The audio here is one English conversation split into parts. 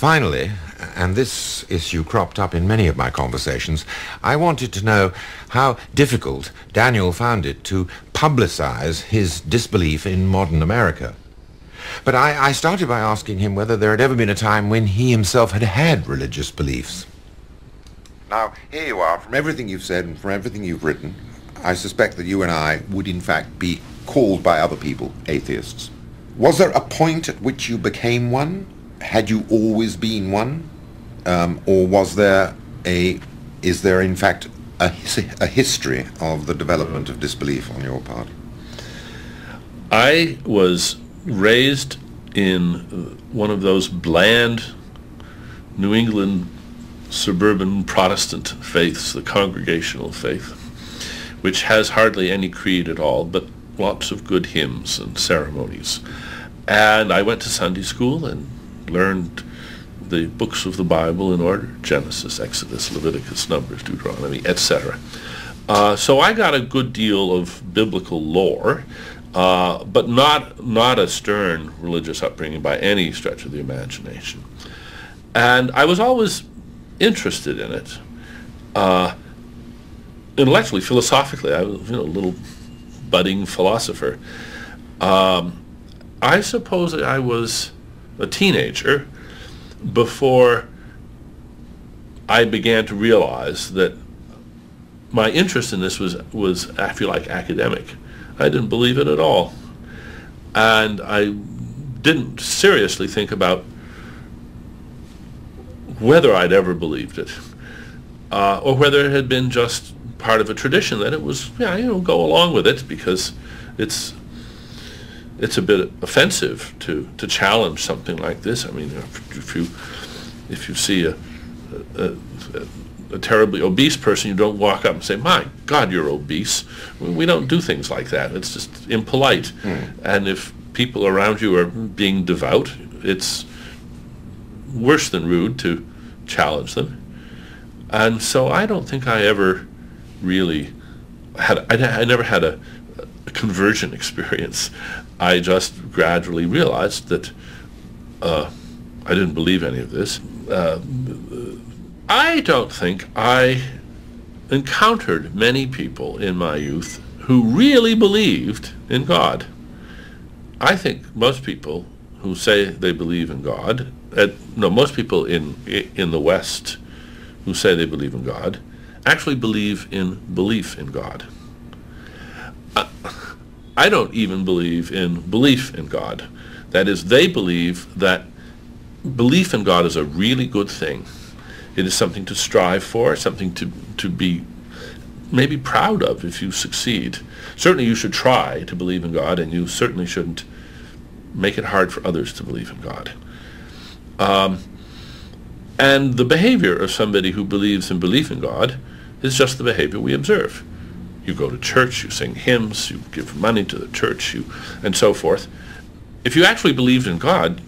Finally, and this issue cropped up in many of my conversations, I wanted to know how difficult Daniel found it to publicize his disbelief in modern America. But I started by asking him whether there had ever been a time when he himself had had religious beliefs. Now, here you are, from everything you've said and from everything you've written, I suspect that you and I would in fact be called by other people atheists. Was there a point at which you became one? Had you always been one? Or is there in fact a history of the development of disbelief on your part? I was raised in one of those bland New England suburban Protestant faiths, the Congregational faith, which has hardly any creed at all, but lots of good hymns and ceremonies. And I went to Sunday school and learned the books of the Bible in order: Genesis, Exodus, Leviticus, Numbers, Deuteronomy, etc. So I got a good deal of biblical lore, but not a stern religious upbringing by any stretch of the imagination. And I was always interested in it. Intellectually, philosophically, I was a little budding philosopher. I suppose I was a teenager before I began to realize that my interest in this was I feel like academic. I didn't believe it at all, and I didn't seriously think about whether I'd ever believed it, or whether it had been just part of a tradition that it was, go along with it because it's a bit offensive to challenge something like this. I mean, if you see a terribly obese person, you don't walk up and say, "My God, you're obese." We don't do things like that. It's just impolite. And if people around you are being devout, it's worse than rude to challenge them. And so I don't think I ever really I never had a conversion experience. I just gradually realized that I didn't believe any of this. I don't think I encountered many people in my youth who really believed in God. I think most people who say they believe in God, most people in the West who say they believe in God actually believe in belief in God. I don't even believe in belief in God. That is, they believe that belief in God is a really good thing. It is something to strive for, something to be maybe proud of if you succeed. Certainly you should try to believe in God, and you certainly shouldn't make it hard for others to believe in God. And the behavior of somebody who believes in belief in God is just the behavior we observe. You go to church, you sing hymns, you give money to the church, and so forth. If you actually believed in God,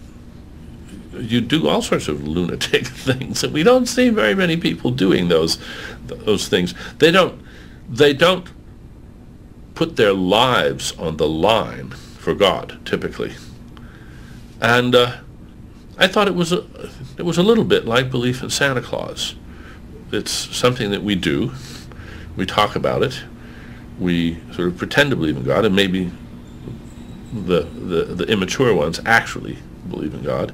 you do all sorts of lunatic things, and we don't see very many people doing those things. They don't put their lives on the line for God, typically. And I thought it was a little bit like belief in Santa Claus. It's something that we do. We talk about it. We sort of pretend to believe in God, and maybe the immature ones actually believe in God.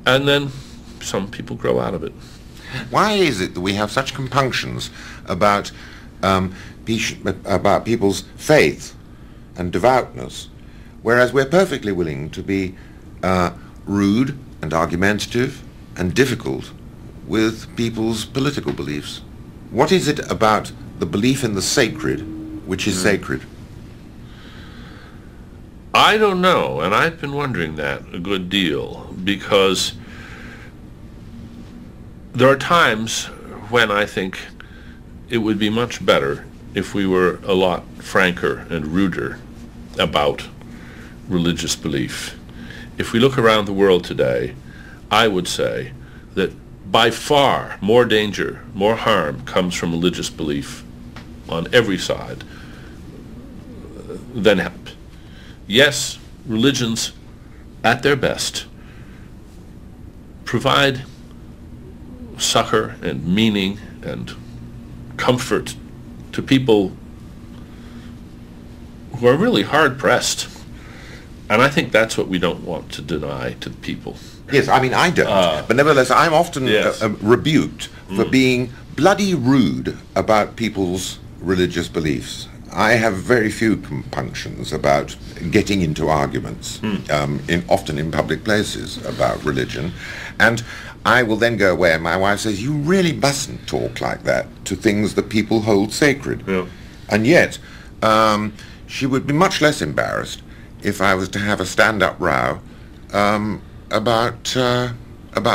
And then some people grow out of it. Why is it that we have such compunctions about people's faith and devoutness, whereas we're perfectly willing to be rude and argumentative and difficult with people's political beliefs? What is it about the belief in the sacred which is sacred? I don't know, and I've been wondering that a good deal, because there are times when I think it would be much better if we were a lot franker and ruder about religious belief. If we look around the world today, I would say that by far more danger, more harm comes from religious belief on every side than help. Yes, religions at their best provide succor and meaning and comfort to people who are really hard-pressed. And I think that's what we don't want to deny to people. Yes, I mean, I don't. But nevertheless, I'm often rebuked for being bloody rude about people's religious beliefs. I have very few compunctions about getting into arguments, often in public places, about religion. And I will then go away and my wife says, you really mustn't talk like that to things that people hold sacred. Yeah. And yet, she would be much less embarrassed if I was to have a stand-up row about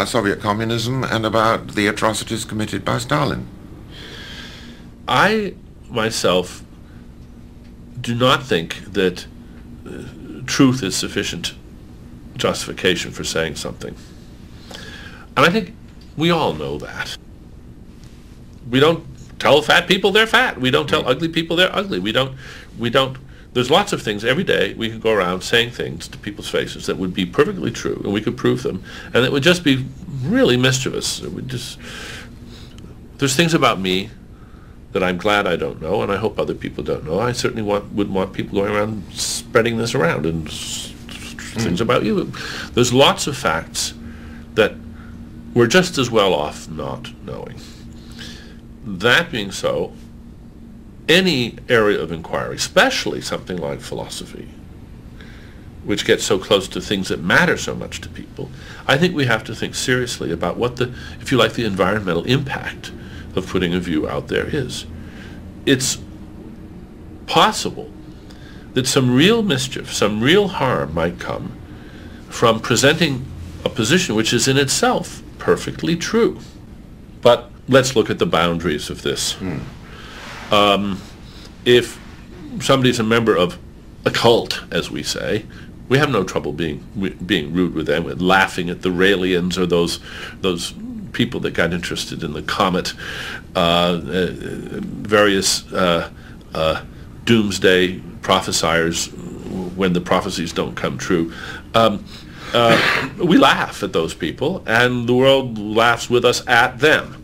Soviet communism and about the atrocities committed by Stalin. I, myself, do not think that truth is sufficient justification for saying something. And I think we all know that. We don't tell fat people they're fat. We don't tell ugly people they're ugly. We don't, there's lots of things every day we could go around saying things to people's faces that would be perfectly true, and we could prove them, and it would just be really mischievous. It would just, there's things about me that I'm glad I don't know, and I hope other people don't know. I certainly wouldn't want people going around spreading this around and things about you. There's lots of facts that we're just as well off not knowing. That being so, any area of inquiry, especially something like philosophy, which gets so close to things that matter so much to people, I think we have to think seriously about what the, if you like, the environmental impact of putting a view out there is. It's possible that some real mischief, some real harm might come from presenting a position which is in itself perfectly true. But let's look at the boundaries of this. If somebody's a member of a cult, as we say, we have no trouble being rude with them, with laughing at the Raelians or those people that got interested in the comet, various doomsday prophesiers when the prophecies don't come true. We laugh at those people, and the world laughs with us at them.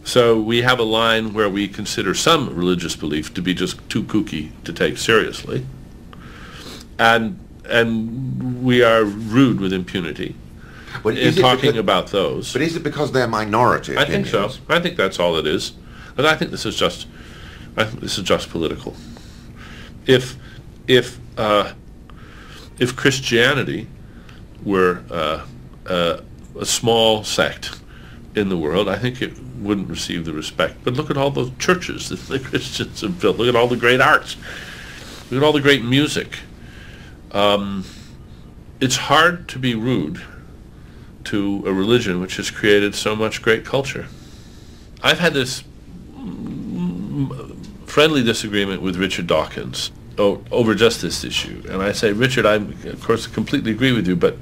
So we have a line where we consider some religious belief to be just too kooky to take seriously, and we are rude with impunity in talking about those. But is it because they're minority opinions? I think so. I think that's all it is, and I think this is just political. If Christianity were a small sect in the world, I think it wouldn't receive the respect. But look at all those churches that the Christians have built. Look at all the great arts. Look at all the great music. It's hard to be rude to a religion which has created so much great culture. I've had this friendly disagreement with Richard Dawkins over just this issue. And I say, Richard, I, of course, completely agree with you, but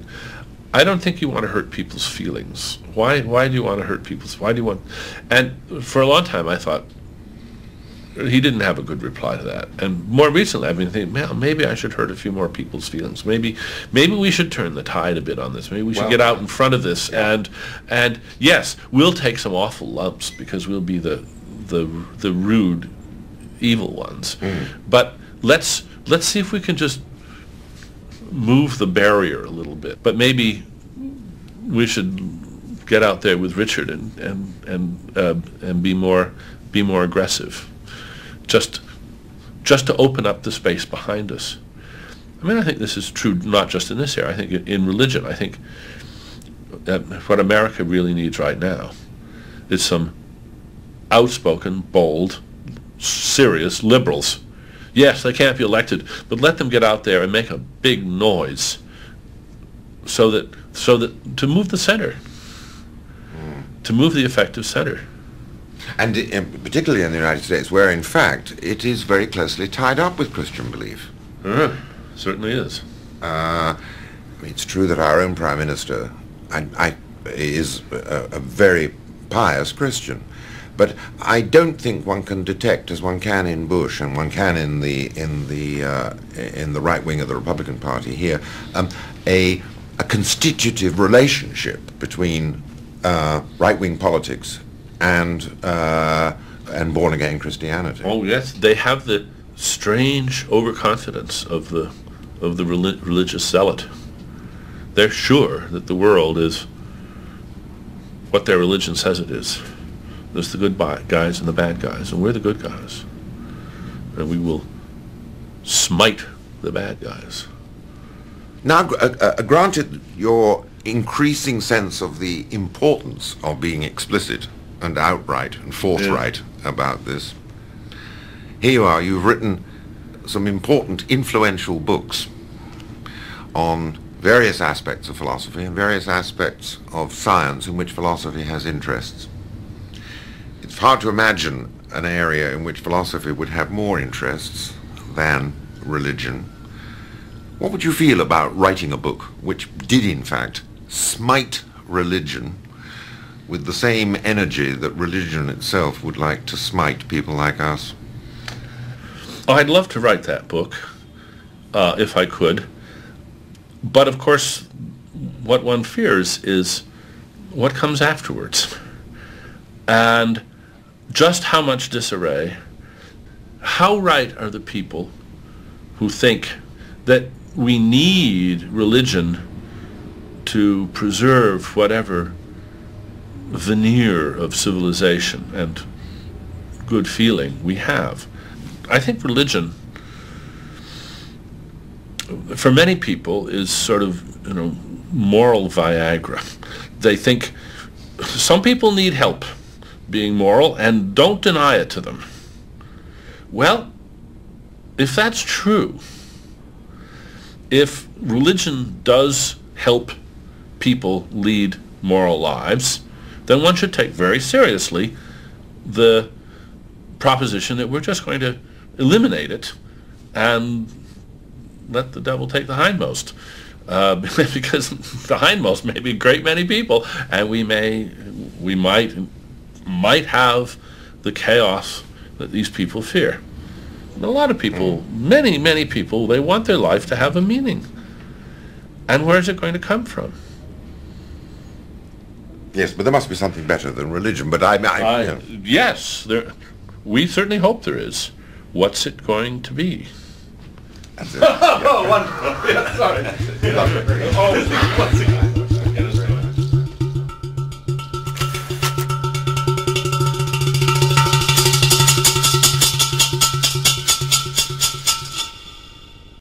I don't think you want to hurt people's feelings. Why do you want to hurt people's, why do you want, and for a long time I thought, he didn't have a good reply to that. And more recently I've been thinking, man, maybe I should hurt a few more people's feelings. Maybe we should turn the tide a bit on this. Maybe we should get out in front of this, and yes, we'll take some awful lumps because we'll be the rude, evil ones. But let's see if we can just move the barrier a little bit. But maybe we should get out there with Richard and be more aggressive, just to open up the space behind us. I mean, I think this is true not just in this area. I think in religion, I think that what America really needs right now is some outspoken, bold, serious liberals. Yes, they can't be elected, but let them get out there and make a big noise so that to move the center, to move the effective center. And particularly in the United States, where in fact it is very closely tied up with Christian belief. Certainly is. I mean, it's true that our own Prime Minister is a very pious Christian. But I don't think one can detect, as one can in Bush and one can in the right wing of the Republican Party here, a a constitutive relationship between right-wing politics and born-again Christianity. Oh yes, they have the strange overconfidence of the religious zealot. They're sure that the world is what their religion says it is. There's the good guys and the bad guys, and we're the good guys. And we will smite the bad guys. Now, granted your increasing sense of the importance of being explicit and outright and forthright about this, here you are, you've written some important, influential books on various aspects of philosophy and various aspects of science in which philosophy has interests. It's hard to imagine an area in which philosophy would have more interests than religion. What would you feel about writing a book which did in fact smite religion with the same energy that religion itself would like to smite people like us? Oh, I'd love to write that book, if I could. But of course, what one fears is what comes afterwards. And just how much disarray. How right are the people who think that we need religion to preserve whatever veneer of civilization and good feeling we have? I think religion, for many people, is sort of, moral Viagra. They think some people need help being moral, and don't deny it to them. Well, if that's true, if religion does help people lead moral lives, then one should take very seriously the proposition that we're just going to eliminate it and let the devil take the hindmost. Because the hindmost may be a great many people, and we might have the chaos that these people fear. And a lot of people, many people, they want their life to have a meaning. And where is it going to come from? Yes, but there must be something better than religion. But yes, we certainly hope there is. What's it going to be? That's it. Oh, wonderful. Yeah, sorry.